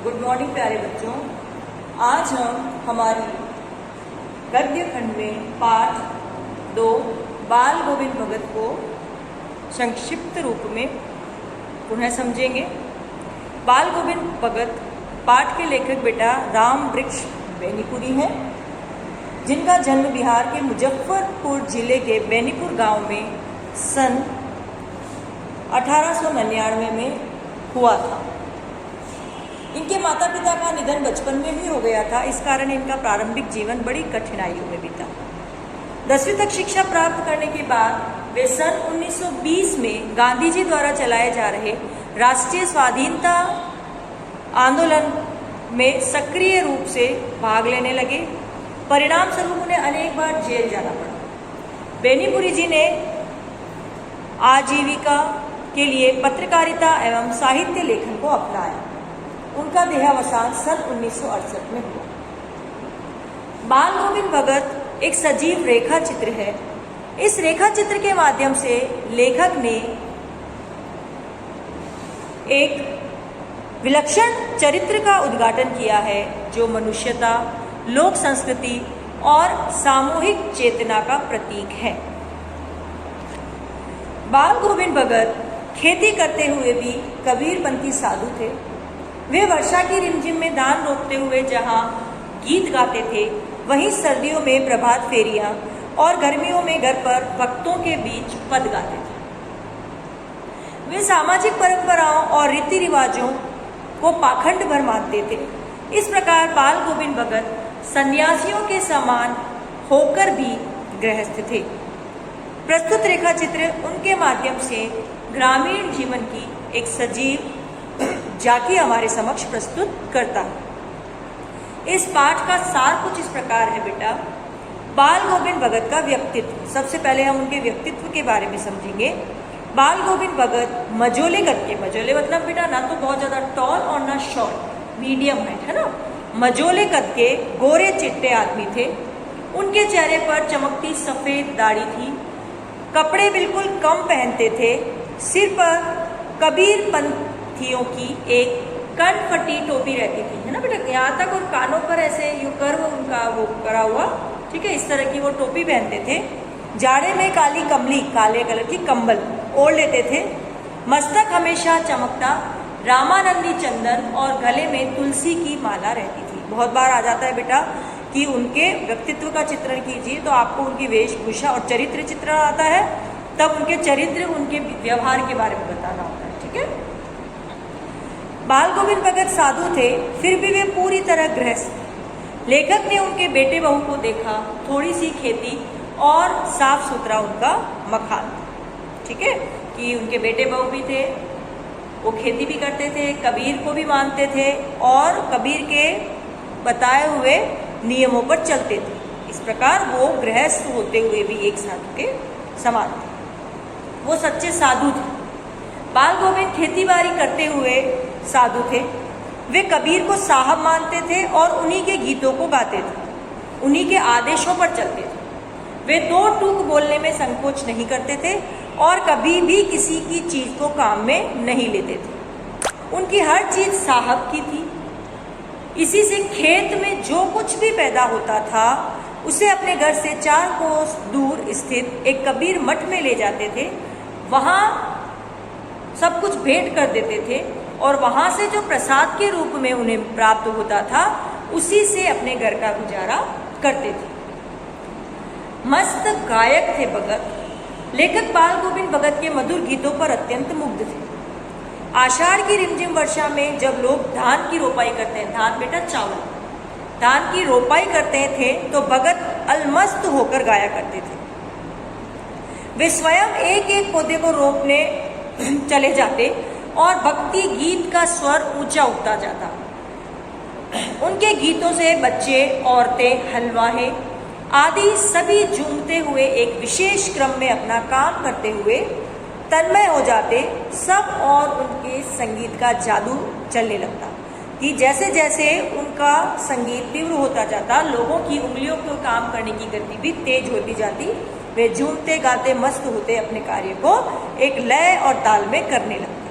Good morning प्यारे बच्चों। आज हम हमारी गद्य खंड में पाठ 2 बाल गोविंद भगत को संक्षिप्त रूप में पुनः समझेंगे। बाल गोविंद भगत पाठ के लेखक बेटा राम वृक्ष बेनीपुरी हैं, जिनका जन्म बिहार के मुजफ्फरपुर जिले के बेनीपुर गांव में सन 1899 में हुआ था। इनके माता पिता का निधन बचपन में ही हो गया था, इस कारण इनका प्रारंभिक जीवन बड़ी कठिनाइयों में बीता। 10वीं तक शिक्षा प्राप्त करने के बाद वे सन 1920 में गांधी जी द्वारा चलाए जा रहे राष्ट्रीय स्वाधीनता आंदोलन में सक्रिय रूप से भाग लेने लगे। परिणाम स्वरूप उन्हें अनेक बार जेल जाना पड़ा। बेनीपुरी जी ने आजीविका के लिए पत्रकारिता एवं साहित्य लेखन को अपनाया। उनका देहावसान सन 1968 में हुआ। बाल गोविंद भगत एक सजीव रेखा चित्र है। इस रेखा चित्र के माध्यम से लेखक ने एक विलक्षण चरित्र का उद्घाटन किया है, जो मनुष्यता, लोक संस्कृति और सामूहिक चेतना का प्रतीक है। बाल गोविंद भगत खेती करते हुए भी कबीरपंथी साधु थे। वे वर्षा की रिमझिम में धान रोपते हुए जहां गीत गाते थे, वहीं सर्दियों में प्रभात फेरियां और गर्मियों में घर पर भक्तों के बीच पद गाते थे। वे सामाजिक परंपराओं और रीति रिवाजों को पाखंड भर मानते थे। इस प्रकार बाल गोविंद भगत सन्यासियों के समान होकर भी गृहस्थ थे। प्रस्तुत रेखा चित्र उनके माध्यम से ग्रामीण जीवन की एक सजीव झांकी हमारे समक्ष प्रस्तुत करता है। इस पाठ का सार कुछ इस प्रकार है बेटा। बाल गोविंद भगत का व्यक्तित्व, सबसे पहले हम उनके व्यक्तित्व के बारे में समझेंगे। बाल गोविंद भगत मझोले कद के, मझोले मतलब बेटा ना तो बहुत ज्यादा टॉल और ना शॉर्ट, मीडियम हाइट है ना, मझोले कद के गोरे चिट्टे आदमी थे। उनके चेहरे पर चमकती सफेद दाढ़ी थी। कपड़े बिल्कुल कम पहनते थे। सिर पर कबीरपंथियों की एक कनफटी टोपी रहती थी, है ना बेटा, यहाँ तक, और कानों पर ऐसे यू कर्व उनका वो करा हुआ, ठीक है, इस तरह की वो टोपी पहनते थे। जाड़े में काली कमली, काले कलर की कंबल ओढ़ लेते थे। मस्तक हमेशा चमकता रामानंदी चंदन और गले में तुलसी की माला रहती थी। बहुत बार आ जाता है बेटा कि उनके व्यक्तित्व का चित्रण कीजिए तो आपको उनकी वेशभूषा और चरित्र चित्रण आता है, तब उनके चरित्र, उनके व्यवहार के बारे में बताना होता है, ठीक है। बाल गोविंद भगत साधु थे, फिर भी वे पूरी तरह गृहस्थ। लेखक ने उनके बेटे बहू को देखा, थोड़ी सी खेती और साफ सुथरा उनका मकान, ठीक है, कि उनके बेटे बहू भी थे, वो खेती भी करते थे, कबीर को भी मानते थे और कबीर के बताए हुए नियमों पर चलते थे। इस प्रकार वो गृहस्थ होते हुए भी एक साधु के समान थे। वो सच्चे साधु थे। बाल गोविंद खेती बाड़ी करते हुए साधु थे। वे कबीर को साहब मानते थे और उन्हीं के गीतों को गाते थे, उन्हीं के आदेशों पर चलते थे। वे दो टूक बोलने में संकोच नहीं करते थे और कभी भी किसी की चीज को काम में नहीं लेते थे। उनकी हर चीज साहब की थी। इसी से खेत में जो कुछ भी पैदा होता था उसे अपने घर से 4 कोस दूर स्थित एक कबीर मठ में ले जाते थे। वहाँ सब कुछ भेंट कर देते थे और वहाँ से जो प्रसाद के रूप में उन्हें प्राप्त होता था उसी से अपने घर का गुजारा करते थे। मस्त गायक थे भगत। लेखक बाल गोविंद भगत के मधुर गीतों पर अत्यंत मुग्ध थे। आषाढ़ की रिमझिम वर्षा में जब लोग धान की रोपाई करते हैं, धान बेटा चावल, धान की रोपाई करते थे तो भगत अलमस्त होकर गाया करते थे। वे स्वयं एक एक पौधे को रोपने चले जाते और भक्ति गीत का स्वर ऊंचा उठता जाता। उनके गीतों से बच्चे, औरतें, हलवाहे आदि सभी झूमते हुए एक विशेष क्रम में अपना काम करते हुए तन्मय हो जाते सब, और उनके संगीत का जादू चलने लगता कि जैसे जैसे उनका संगीत तीव्र होता जाता, लोगों की उंगलियों को काम करने की गति भी तेज होती जाती। वे झूमते गाते मस्त होते अपने कार्य को एक लय और ताल में करने लगते।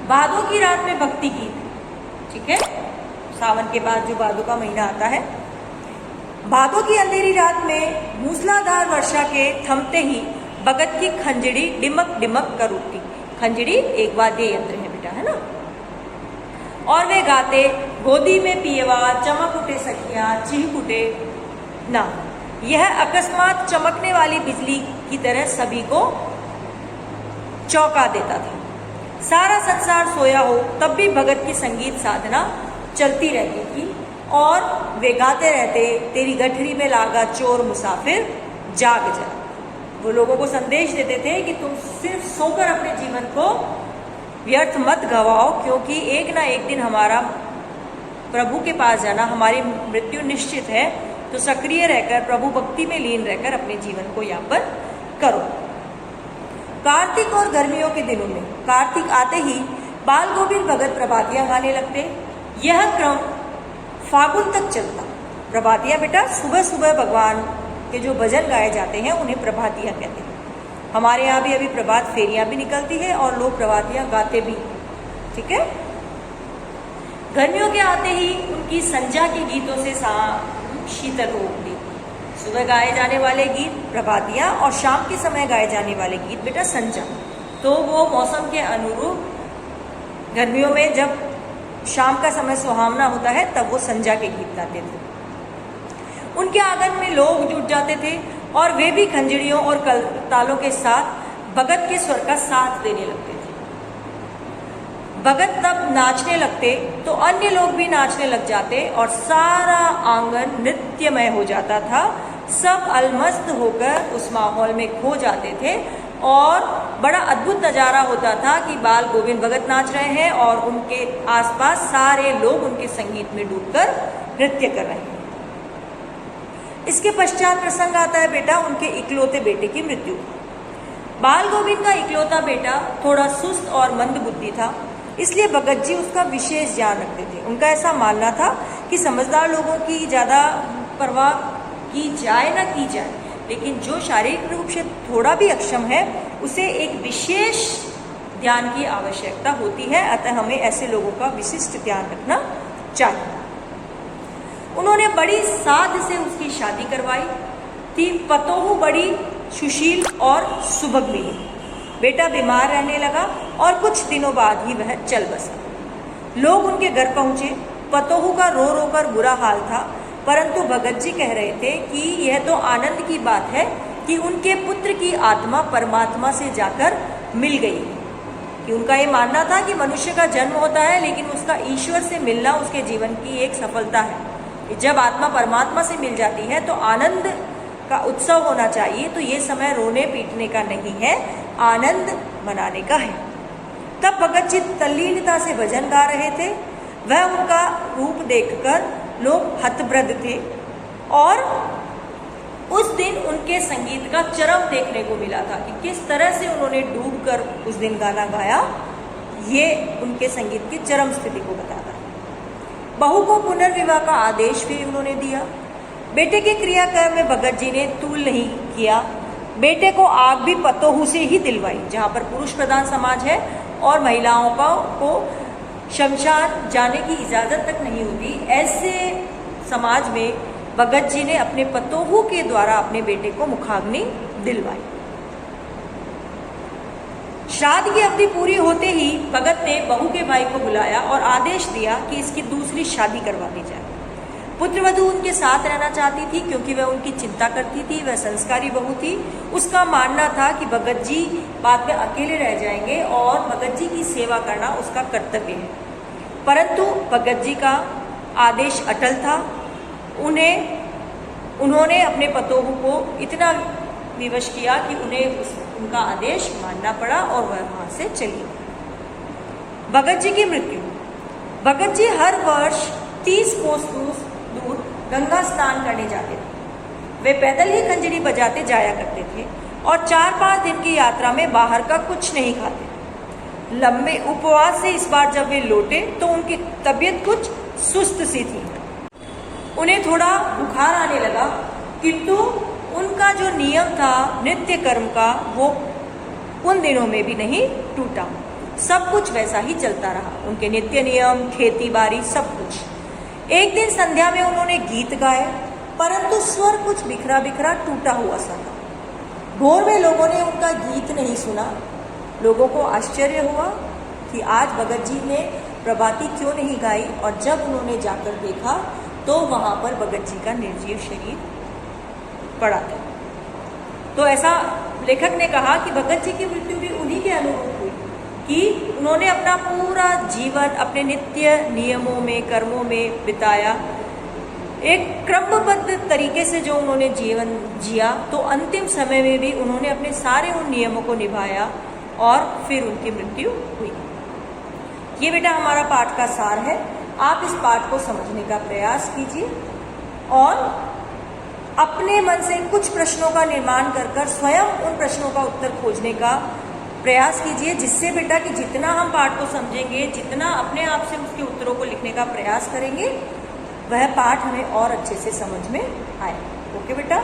भादों की रात में भक्ति गीत, ठीक है, सावन के बाद जो भादों का महीना आता है। भादों की अंधेरी रात में मूसलाधार वर्षा के थमते ही भगत की खंजड़ी डिमक डिमक कर उठती। खंजड़ी एक वाद्य यंत्र है बेटा, है ना। और वे गाते, गोदी में पियवा चमक उठे सखिया चिहक उठे ना। यह अकस्मात चमकने वाली बिजली की तरह सभी को चौंका देता था। सारा संसार सोया हो तब भी भगत की संगीत साधना चलती रहती थी और वे गाते रहते, तेरी गठरी में लागा चोर मुसाफिर जाग जा। वो लोगों को संदेश देते थे कि तुम सिर्फ सोकर अपने जीवन को व्यर्थ मत गवाओ, क्योंकि एक ना एक दिन हमारा प्रभु के पास जाना, हमारी मृत्यु निश्चित है। तो सक्रिय रहकर, प्रभु भक्ति में लीन रहकर अपने जीवन को यापन करो। कार्तिक और गर्मियों के दिनों में कार्तिक आते ही बाल गोविंद भगत प्रभातियां गाने लगते। यह क्रम फागुन तक चलता। प्रभातियां बेटा सुबह सुबह भगवान के जो भजन गाए जाते हैं उन्हें प्रभातियां कहते हैं। हमारे यहाँ भी अभी प्रभात फेरियां भी निकलती है और लोग प्रभातियां गाते भी, ठीक है। गर्मियों के आते ही उनकी संजा के गीतों से शीतल हो उठती। सुबह गाए जाने वाले गीत प्रभातियां और शाम के समय गाए जाने वाले गीत बेटा संजा। तो वो मौसम के अनुरूप गर्मियों में जब शाम का समय सुहावना होता है तब वो संजा के गीत गाते थे। उनके आंगन में लोग जुट जाते थे और वे भी खंजड़ियों और तालों के साथ भगत के स्वर का साथ देने लगते थे। भगत तब नाचने लगते तो अन्य लोग भी नाचने लग जाते और सारा आंगन नृत्यमय हो जाता था। सब अलमस्त होकर उस माहौल में खो जाते थे और बड़ा अद्भुत नज़ारा होता था कि बाल गोविंद भगत नाच रहे हैं और उनके आसपास सारे लोग उनके संगीत में डूबकर नृत्य कर रहे हैं। इसके पश्चात प्रसंग आता है बेटा उनके इकलौते बेटे की मृत्यु। बाल गोविंद का इकलौता बेटा थोड़ा सुस्त और मंद बुद्धि था, इसलिए भगत जी उसका विशेष ध्यान रखते थे। उनका ऐसा मानना था कि समझदार लोगों की ज़्यादा परवाह की जाए ना की जाए, लेकिन जो शारीरिक रूप से थोड़ा भी अक्षम है उसे एक विशेष ध्यान की आवश्यकता होती है। अतः हमें ऐसे लोगों का विशिष्ट ध्यान रखना चाहिए। उन्होंने बड़ी साध से उसकी शादी करवाई थी। पतोहू बड़ी सुशील और सुभग मिली। बेटा बीमार रहने लगा और कुछ दिनों बाद ही वह चल बसा। लोग उनके घर पहुंचे। पतोहू का रो रो कर बुरा हाल था, परंतु भगत जी कह रहे थे कि यह तो आनंद की बात है कि उनके पुत्र की आत्मा परमात्मा से जाकर मिल गई। कि उनका ये मानना था कि मनुष्य का जन्म होता है लेकिन उसका ईश्वर से मिलना उसके जीवन की एक सफलता है। जब आत्मा परमात्मा से मिल जाती है तो आनंद का उत्सव होना चाहिए। तो ये समय रोने पीटने का नहीं है, आनंद मनाने का है। तब भगत जी तल्लीनता से भजन गा रहे थे। वह उनका रूप देखकर लोग हतप्रद थे और उस दिन उनके संगीत का चरम देखने को मिला था कि किस तरह से उन्होंने डूबकर उस दिन गाना गाया। ये उनके संगीत की चरम स्थिति को बताता है। बहू को पुनर्विवाह का आदेश भी उन्होंने दिया। बेटे के क्रियाक्रम में भगत जी ने तूल नहीं किया। बेटे को आग भी पतोहू से ही दिलवाई। जहाँ पर पुरुष प्रधान समाज है और महिलाओं को शमशान जाने की इजाज़त तक नहीं होती, ऐसे समाज में भगत जी ने अपने पतोहू के द्वारा अपने बेटे को मुखाग्नि दिलवाई। श्राद्ध की अवधि पूरी होते ही भगत ने बहू के भाई को बुलाया और आदेश दिया कि इसकी दूसरी शादी करवा दी जाए। पुत्रवधू उनके साथ रहना चाहती थी क्योंकि वह उनकी चिंता करती थी। वह संस्कारी बहू थी। उसका मानना था कि भगत जी बाद में अकेले रह जाएंगे और भगत जी की सेवा करना उसका कर्तव्य है। परंतु भगत जी का आदेश अटल था। उन्होंने अपने पतोहू को इतना विवश किया कि उन्हें उनका आदेश मानना पड़ा और वह वहाँ से चली गई। भगत जी की मृत्यु। भगत जी हर वर्ष 30 कोस दूर गंगा स्नान करने जाते थे। वे पैदल ही खंजरी बजाते जाया करते थे और 4-5 दिन की यात्रा में बाहर का कुछ नहीं खाते। लंबे उपवास से इस बार जब वे लौटे तो उनकी तबीयत कुछ सुस्त सी थी। उन्हें थोड़ा बुखार आने लगा, किंतु उनका जो नियम था नित्य कर्म का वो उन दिनों में भी नहीं टूटा। सब कुछ वैसा ही चलता रहा, उनके नित्य नियम, खेती बाड़ी, सब कुछ। एक दिन संध्या में उन्होंने गीत गाए, परंतु स्वर कुछ बिखरा बिखरा टूटा हुआ सा था। भोर में लोगों ने उनका गीत नहीं सुना। लोगों को आश्चर्य हुआ कि आज भगत जी ने प्रभाती क्यों नहीं गाई, और जब उन्होंने जाकर देखा तो वहां पर भगत जी का निर्जीव शरीर पड़ा था। तो ऐसा लेखक ने कहा कि भगत जी की मृत्यु भी उन्हीं के अनुरूप हुई कि उन्होंने अपना पूरा जीवन अपने नित्य नियमों में, कर्मों में बिताया, एक क्रमबद्ध तरीके से जो उन्होंने जीवन जिया, तो अंतिम समय में भी उन्होंने अपने सारे उन नियमों को निभाया और फिर उनकी मृत्यु हुई। ये बेटा हमारा पाठ का सार है। आप इस पाठ को समझने का प्रयास कीजिए और अपने मन से कुछ प्रश्नों का निर्माण कर कर स्वयं उन प्रश्नों का उत्तर खोजने का प्रयास कीजिए, जिससे बेटा कि जितना हम पाठ को समझेंगे, जितना अपने आप से उसके उत्तरों को लिखने का प्रयास करेंगे, वह पाठ हमें और अच्छे से समझ में आए। ओके बेटा।